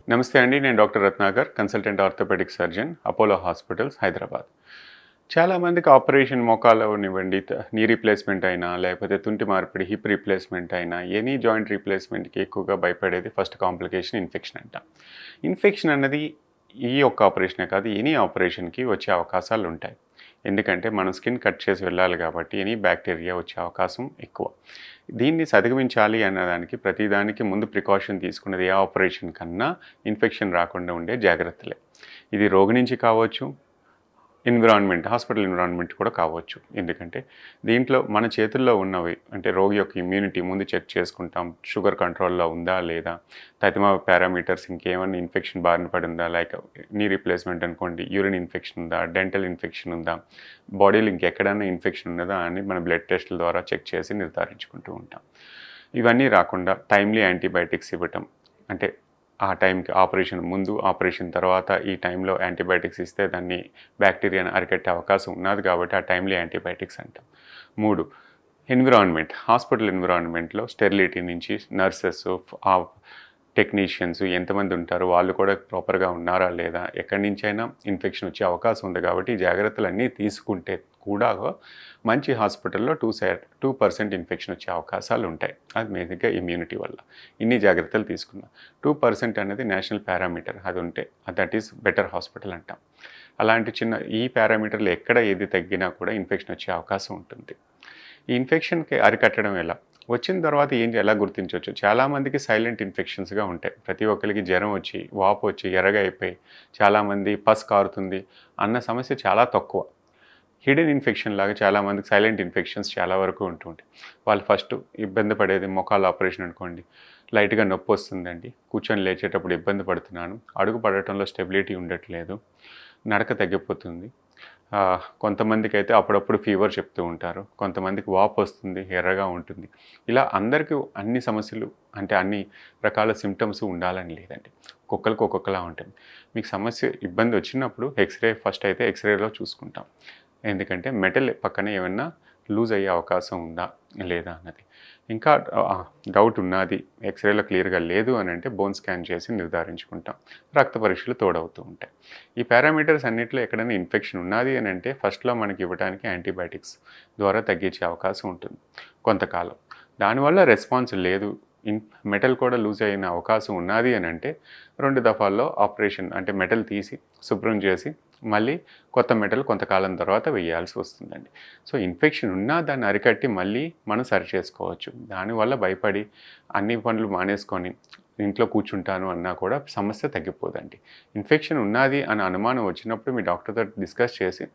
నమస్తే అండి. నేను doctor Ratnakar, consultant orthopaedic surgeon, Apollo hospitals, Hyderabad. చాలామందికి ఆపరేషన్ మోకాళ్ళనివ్వండి, నీ రీప్లేస్మెంట్ అయినా, లేకపోతే తుంటి మార్పిడి, హిప్ రీప్లేస్మెంట్ అయినా, ఎనీ జాయింట్ రీప్లేస్మెంట్‌కి ఎక్కువగా భయపడేది ఫస్ట్ కాంప్లికేషన్ ఇన్ఫెక్షన్ అంట. ఇన్ఫెక్షన్ అన్నది ఈ ఒక్క ఆపరేషనే కాదు, ఎనీ ఆపరేషన్‌కి వచ్చే అవకాశాలుంటాయి. ఎందుకంటే మనం స్కిన్ కట్ చేసి వెళ్ళాలి కాబట్టి ఎనీ బ్యాక్టీరియా వచ్చే అవకాశం ఎక్కువ. దీన్ని సధిగమించాలి అన్నదానికి ప్రతిదానికి ముందు ప్రికాషన్ తీసుకున్నది ఏ ఆపరేషన్ కన్నా ఇన్ఫెక్షన్ రాకుండా ఉండే జాగ్రత్తలే. ఇది రోగి నుంచి కావచ్చు, హాస్పిటల్ ఎన్విరాన్మెంట్ కూడా కావచ్చు. ఎందుకంటే దీంట్లో మన చేతుల్లో ఉన్నవి అంటే రోగి యొక్క ఇమ్యూనిటీ ముందు చెక్ చేసుకుంటాం. షుగర్ కంట్రోల్‌లో ఉందా లేదా? తదిమ పారామీటర్స్ ఇంకేమన్నా ఇన్ఫెక్షన్ బారిన పడిందా? లైక్ నీ రీప్లేస్మెంట్ అనుకోండి, యూరిన్ ఇన్ఫెక్షన్ ఉందా? డెంటల్ ఇన్ఫెక్షన్ ఉందా? బాడీలో ఇంకెక్కడైనా ఇన్ఫెక్షన్ ఉన్నదా అని మన బ్లడ్ టెస్టుల ద్వారా చెక్ చేసి నిర్ధారించుకుంటూ ఉంటాం. ఇవన్నీ రాకుండా టైమ్లీ యాంటీబయాటిక్స్ ఇవ్వటం. అంటే ఆ టైంకి ఆపరేషన్ ముందు, ఆపరేషన్ తర్వాత ఈ టైంలో యాంటీబయాటిక్స్ ఇస్తే దాన్ని బ్యాక్టీరియాని అరికట్టే అవకాశం ఉన్నది కాబట్టి ఆ టైమ్లీ యాంటీబయాటిక్స్ అంటాం. 3 హాస్పిటల్ ఎన్విరాన్మెంట్‌లో స్టెరిలిటీ నుంచి నర్సెస్, ఆ టెక్నీషియన్స్ ఎంతమంది ఉంటారో వాళ్ళు కూడా ప్రాపర్‌గా ఉన్నారా లేదా? ఎక్కడి నుంచైనా ఇన్ఫెక్షన్ వచ్చే అవకాశం ఉంది కాబట్టి ఈ జాగ్రత్తలన్నీ తీసుకుంటే కూడా మంచి హాస్పిటల్‌లో 2% ఇన్ఫెక్షన్ వచ్చే అవకాశాలు ఉంటాయి. అది బేసిక్‌గా ఇమ్యూనిటీ వల్ల. ఇన్ని జాగ్రత్తలు తీసుకున్నాం. 2% అనేది నేషనల్ పారామీటర్. అది ఉంటే దట్ ఈస్ బెటర్ హాస్పిటల్ అంటాం. అలాంటి ఈ పారామీటర్‌లు ఎక్కడ ఏది తగ్గినా కూడా ఇన్ఫెక్షన్ వచ్చే అవకాశం ఉంటుంది. ఈ ఇన్ఫెక్షన్‌కి అరికట్టడం ఎలా? వచ్చిన తర్వాత ఎలా గుర్తించొచ్చు? చాలామందికి సైలెంట్ ఇన్ఫెక్షన్స్‌గా ఉంటాయి. ప్రతి ఒక్కరికి జ్వరం వచ్చి, వాపు వచ్చి, ఎర్రగా అయిపోయి, చాలామంది పస్ కారుతుంది అన్న సమస్య చాలా తక్కువ. హిడెన్ ఇన్ఫెక్షన్ లాగా చాలామందికి సైలెంట్ ఇన్ఫెక్షన్స్ చాలా వరకు ఉంటూ ఉంటాయి. వాళ్ళు ఫస్ట్ ఇబ్బంది పడేది మోకాళ్ళ ఆపరేషన్ అనుకోండి. లైట్‌గా నొప్పొస్తుందండి. కూర్చొని లేచేటప్పుడు ఇబ్బంది పడుతున్నాను. అడుగు పడటంలో స్టెబిలిటీ ఉండట్లేదు. నడక తగ్గిపోతుంది. కొంతమందికైతే అప్పుడప్పుడు ఫీవర్ చెప్తూ ఉంటారు. కొంతమందికి వాపొస్తుంది, ఎర్రగా ఉంటుంది. ఇలా అందరికీ అన్ని సమస్యలు అంటే అన్ని రకాల సింప్టమ్స్ ఉండాలని లేదండి. ఒక్కొక్కరికి ఒక్కొక్కలా ఉంటుంది. మీకు ఇబ్బంది వచ్చినప్పుడు ఫస్ట్ అయితే ఎక్స్‌రేలో చూసుకుంటాం. ఎందుకంటే మెటల్ పక్కన ఏమన్నా లూజ్ అయ్యే అవకాశం ఉందా? లేదా? అన్నది. ఇంకా డౌట్ ఉన్నది, ఎక్స్‌రేలో క్లియర్‌గా లేదు అని అంటే బోన్ స్కాన్ చేసి నిర్ధారించుకుంటాం. రక్త పరీక్షలు తోడవుతూ ఉంటాయి. ఈ పారామీటర్స్ అన్నిట్లో ఎక్కడైనా ఇన్ఫెక్షన్ ఉన్నది అని అంటే ఫస్ట్‌లో మనకి ఇవ్వడానికి యాంటీబయాటిక్స్ ద్వారా తగ్గించే అవకాశం ఉంటుంది కొంతకాలం. దానివల్ల రెస్పాన్స్ లేదు, మెటల్ కూడా లూజ్ అయిన అవకాశం ఉన్నది అని అంటే 2 దఫాల్లో ఆపరేషన్ అంటే మెటల్ తీసి శుభ్రం చేసి మళ్ళీ కొత్త మెటల్ కొంతకాలం తర్వాత వేయాల్సి వస్తుందండి. సో ఇన్ఫెక్షన్ ఉన్నా దాన్ని అరికట్టి మళ్ళీ మనం సరి చేసుకోవచ్చు. దానివల్ల భయపడి అన్ని పనులు మానేసుకొని ఇంట్లో కూర్చుంటాను అన్నా కూడా సమస్య తగ్గిపోదండి. ఇన్ఫెక్షన్ ఉన్నది అని అనుమానం వచ్చినప్పుడు మీ డాక్టర్‌తో డిస్కస్ చేసి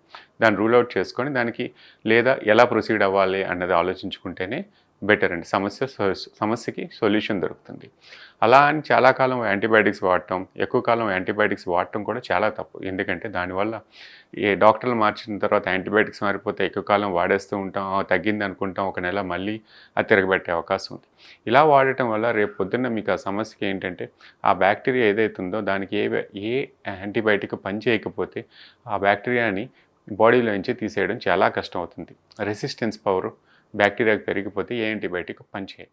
దాన్ని రూల్ ఔట్ చేసుకొని దానికి లేదా ఎలా ప్రొసీడ్ అవ్వాలి అన్నది ఆలోచించుకుంటేనే బెటర్ అండి. సమస్యకి సొల్యూషన్ దొరుకుతుంది. అలా అని చాలా కాలం యాంటీబయాటిక్స్ వాడటం, ఎక్కువ కాలం యాంటీబయాటిక్స్ వాడటం కూడా చాలా తప్పు. ఎందుకంటే దానివల్ల డాక్టర్లు మార్చిన తర్వాత యాంటీబయాటిక్స్ మారిపోతే ఎక్కువ కాలం వాడేస్తూ ఉంటాం. తగ్గింది అనుకుంటాం. ఒక నెల మళ్ళీ అది తిరగబెట్టే అవకాశం ఉంది. ఇలా వాడటం వల్ల రేపు పొద్దున్న మీకు ఆ సమస్యకి ఏంటంటే ఆ బ్యాక్టీరియా ఏదైతే ఉందో దానికి ఏ యాంటీబయాటిక్ పని చేయకపోతే ఆ బ్యాక్టీరియాని బాడీలో నుంచి తీసేయడం చాలా కష్టం అవుతుంది. రెసిస్టెన్స్ పవర్ బ్యాక్టీరియాకి పెరిగిపోతే ఏ యాంటీబయాటిక్ పనిచేయదు.